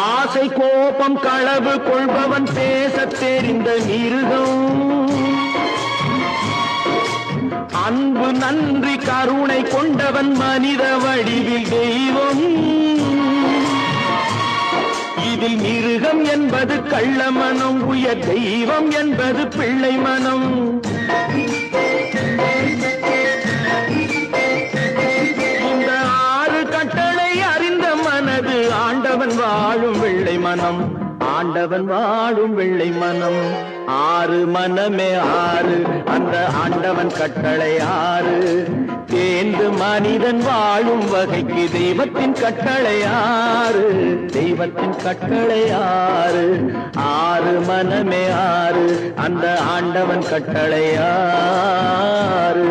ஆசை கோபம் களவு கொள்பவன் பேசத் தெரிந்த மிருகம். அன்பு நன்றி கருணை கொண்டவன் மனித வடிவில் தெய்வம். இதில் மிருகம் என்பது கள்ள மனம், உயர் தெய்வம் என்பது பிள்ளை மனம். இந்த 6 கட்டளை அறிந்த மனது ஆண்டவன் வாழும் வெள்ளை மனம், ஆண்டவன் வாழும் வெள்ளை மனம். 6 மனமே 6, அந்த ஆண்டவன் கட்டளை 6. தேர்ந்து மனிதன் வாழும் வகைக்கு தெய்வத்தின் கட்டளை 6, தெய்வத்தின் கட்டளை 6. 6 மனமே 6, அந்த ஆண்டவன் கட்டளை 6.